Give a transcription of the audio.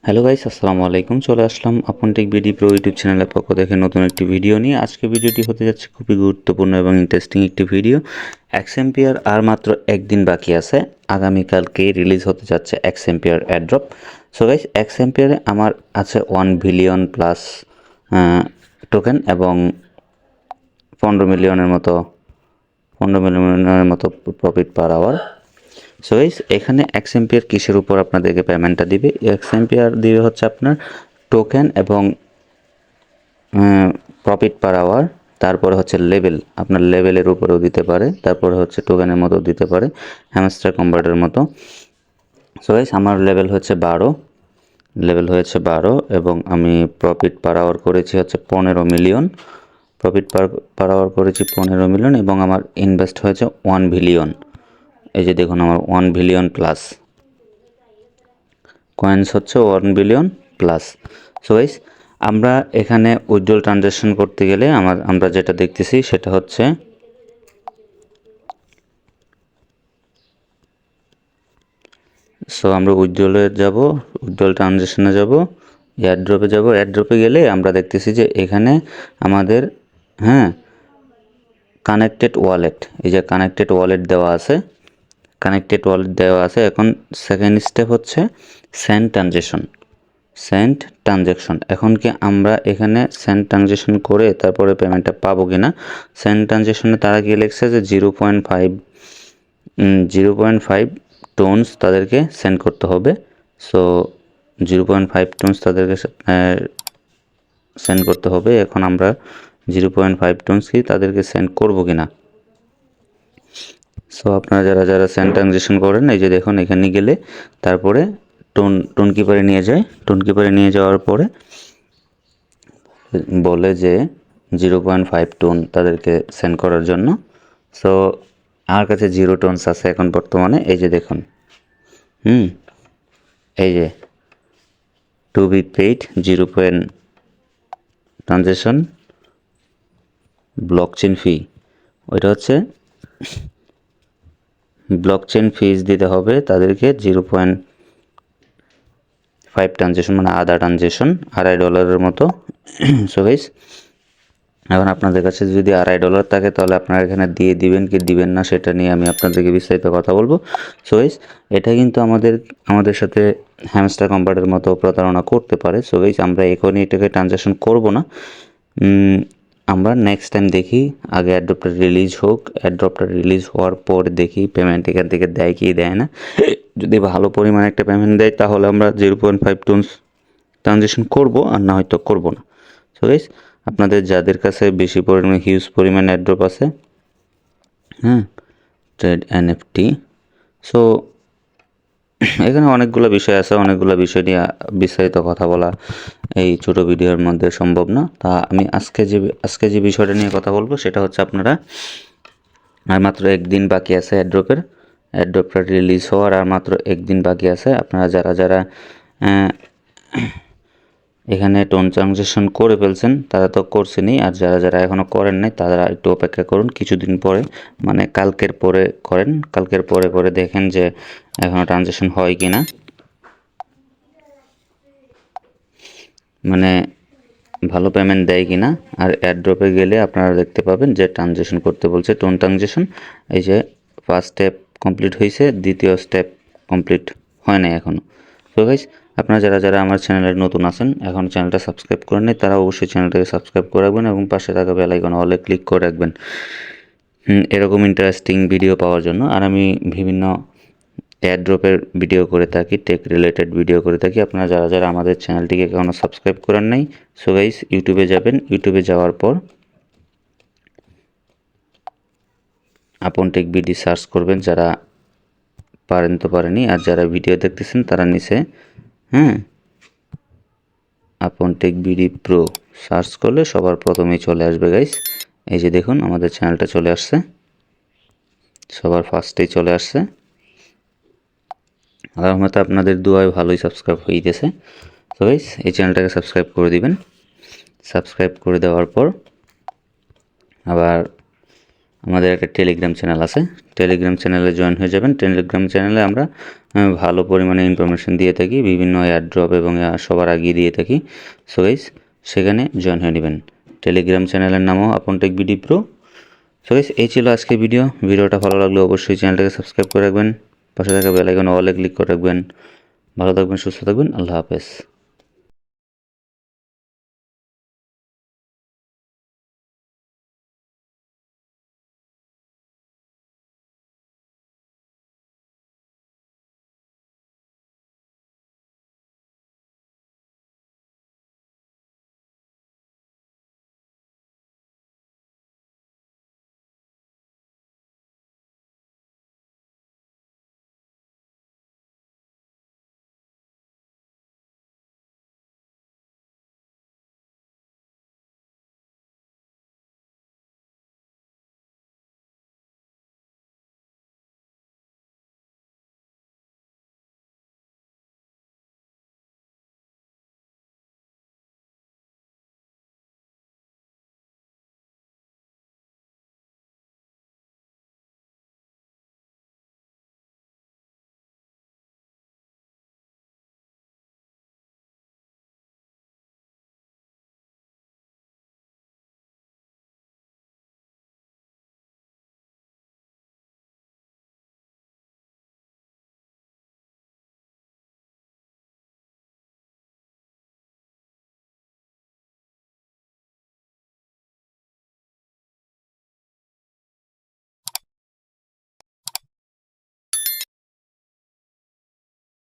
Hello guys, আসসালামু আলাইকুম। চলে আসলাম আপন টেক বিডি প্রো ইউটিউব চ্যানেলের পক্ষ থেকে নতুন একটি ভিডিও নিয়ে। আজকে ভিডিওটি হতে যাচ্ছে খুবই গুরুত্বপূর্ণ এবং ইন্টারেস্টিং একটি ভিডিও। এক্সএমপিআর আর মাত্র একদিন বাকি আছে, আগামীকালকে রিলিজ হতে যাচ্ছে এক্সএমপিআর অ্যাড্রপ। সো গাইস, এক্সএমপিআরে আমার আছে 1 বিলিয়ন প্লাস টোকেন এবং 15 মিলিয়নের মতো profit per hour. So guys, এখানে এক্সএমপিআর কিসের উপর আপনাদেরকে পেমেন্টটা দিবে? এক্সএমপিআর দিবে হচ্ছে আপনার টোকেন এবং প্রফিট পার আওয়ার। তারপরে হচ্ছে লেভেল, আপনার লেভেলের উপরেও দিতে পারে, তারপরে হচ্ছে টোকেনের মতো দিতে পারে, হ্যামস্টার কনভার্টারের মতো। সো গাইস, আমার লেভেল হয়েছে 12 এবং আমি প্রফিট পার আওয়ার করেছি হচ্ছে 15 মিলিয়ন। প্রফিট পার আওয়ার করেছি 15 মিলিয়ন এবং আমার ইনভেস্ট হয়েছে 1 বিলিয়ন। এই যে দেখুন, আমার 1 বিলিয়ন প্লাস কয়েন্স হচ্ছে 1 বিলিয়ন প্লাস। সো গাইস, আমরা এখানে উইথড্রল ট্রানজ্যাকশন করতে গেলে আমরা যেটা দেখতেছি সেটা হচ্ছে আমরা উইথড্রল ট্রানজ্যাকশনে যাব, এয়ারড্রপে গেলে আমরা দেখতেছি যে এখানে আমাদের কানেক্টেড ওয়ালেট, এই যে কানেক্টেড ওয়ালেট দেওয়া আছে। এখন সেকেন্ড স্টেপ হচ্ছে সেন্ড ট্রানজ্যাকশন। এখন কি আমরা এখানে সেন্ড ট্রানজ্যাকশন করে তারপরে পেমেন্টটা পাবো কিনা? সেন্ড ট্রানজ্যাকশনে তারা গিয়ে লিখছে যে 0.5 টোনস তাদেরকে সেন্ড করতে হবে। সো 0.5 টোনস তাদেরকে সেন্ড করতে হবে। এখন আমরা 0.5 টোনস কি তাদেরকে সেন্ড করবো কিনা। সো আপনারা যারা সেন্ড ট্রানজ্যাকশন করেন, এই যে দেখুন এখানে গেলে তারপরে টোন কিপারে নিয়ে যাওয়ার পরে বলে যে 0.5 টোন তাদেরকে সেন্ড করার জন্য। সো আমার কাছে 0 টোনস আছে এখন বর্তমানে। এই যে দেখুন, এই যে to be paid 0 transaction blockchain fee, ওইটা হচ্ছে ব্লকচেন ফিজ দিতে হবে তাদেরকে 0.5 ট্রানজ্যাকশন, মানে $2.5 মতো। সো গাইস, এখন আপনাদের কাছে যদি $2.5 থাকে তাহলে আপনারা এখানে দিয়ে দিবেন কি দিবেন না সেটা নিয়ে আমি আপনাদেরকে বিস্তারিত কথা বলবো। সো গাইস, এটা কিন্তু আমাদের সাথে হ্যামস্টার কনভার্টারের মতো প্রতারণা করতে পারে। সো গাইস, আমরা এখনই এটাকে ট্রানজ্যাকশন করব না, আমরা নেক্সট টাইম দেখি। আগে অ্যাড্রপটা রিলিজ হওয়ার পর দেখি পেমেন্ট এখান থেকে দেয় কি দেয় না। যদি ভালো পরিমাণে একটা পেমেন্ট দেয় তাহলে আমরা 0.5 টোনস ট্রানজ্যাকশন করব, আর না হয়তো করব না। সো গাইস, আপনাদের যাদের কাছে হিউজ পরিমাণে অ্যাড্রপ আছে, ট্রেড এনএফটি, সো এখানে অনেকগুলো বিষয় আছে, অনেকগুলো বিষয় নিয়ে বিস্তারিত কথা বলা এই ছোট ভিডিওর মধ্যে সম্ভব না। তা আমি আজকে যে বিষয়টা নিয়ে কথা বলবো সেটা হচ্ছে, আপনারা আর মাত্র একদিন বাকি আছে অ্যাড্রপটা রিলিজ হওয়ার আর মাত্র একদিন বাকি আছে। আপনারা যারা এখানে টোন ট্রানজ্যাকশন করে ফেলছেন তারা তো করছেনই, আর যারা এখনও করেন নাই তারা একটু অপেক্ষা করুন, কিছুদিন পরে, মানে কালকের পরে করেন। কালকের পরে দেখেন যে এখনও ট্রানজ্যাকশন হয় কি না, মানে ভালো পেমেন্ট দেয় কি না। আর এয়ারড্রপে গেলে আপনারা দেখতে পাবেন যে ট্রানজ্যাকশন করতে বলছে, টোন ট্রানজ্যাকশন। এই যে ফার্স্ট স্টেপ কমপ্লিট হয়েছে, দ্বিতীয় স্টেপ কমপ্লিট হয় নাই এখনও। তো গাইস, আপনারা যারা আমার চ্যানেলে নতুন আছেন, এখন চ্যানেলটা সাবস্ক্রাইব করেন নাই, তারা অবশ্যই চ্যানেলটাকে সাবস্ক্রাইব করে রাখবেন এবং পাশে থাকা বেল আইকন অলে ক্লিক করে রাখবেন এরকম ইন্টারেস্টিং ভিডিও পাওয়ার জন্য। আর আমি বিভিন্ন এয়ারড্রপের ভিডিও করে থাকি, টেক রিলেটেড ভিডিও করে থাকি। আপনারা যারা আমাদের চ্যানেলটিকে এখনও সাবস্ক্রাইব করেন নাই, সো গাইস, ইউটিউবে যাবেন, ইউটিউবে যাওয়ার পর আপন টেক বিডি সার্চ করবেন, যারা পারেন তো পারেনি, আর যারা ভিডিও দেখতেছেন তারা নিচে আপন টেক বিডি প্রো সার্চ করলে সবার প্রথমেই চলে আসবে গাইস। এই যে দেখুন আমাদের চ্যানেলটা চলে আসছে, সবার ফার্স্টেই চলে আসছে। আর হয়তো আপনাদের দোয়ায় ভালোই সাবস্ক্রাইব হইতেছে। তো গাইস, এই চ্যানেলটাকে সাবস্ক্রাইব করে দিবেন। সাবস্ক্রাইব করে দেওয়ার পর আবার আমাদের একটা টেলিগ্রাম চ্যানেল আছে, টেলিগ্রাম চ্যানেলে জয়েন হয়ে যাবেন। টেলিগ্রাম চ্যানেলে আমরা ভালো পরিমাণে ইনফরমেশন দিয়ে থাকি, বিভিন্ন এয়ারড্রপ এবং সবার আগে দিয়ে থাকি। সো গাইস সেখানে জয়েন হয়ে নেবেন। টেলিগ্রাম চ্যানেলের নামও আপনটেক বিডি প্রো। সো গাইস এই ছিল আজকে ভিডিওটা ভালো লাগলে অবশ্যই চ্যানেলটাকে সাবস্ক্রাইব করে রাখবেন, পাশে থাকা বেল আইকন অলে ক্লিক করে রাখবেন। ভালো থাকবেন, সুস্থ থাকবেন, আল্লাহ হাফেজ।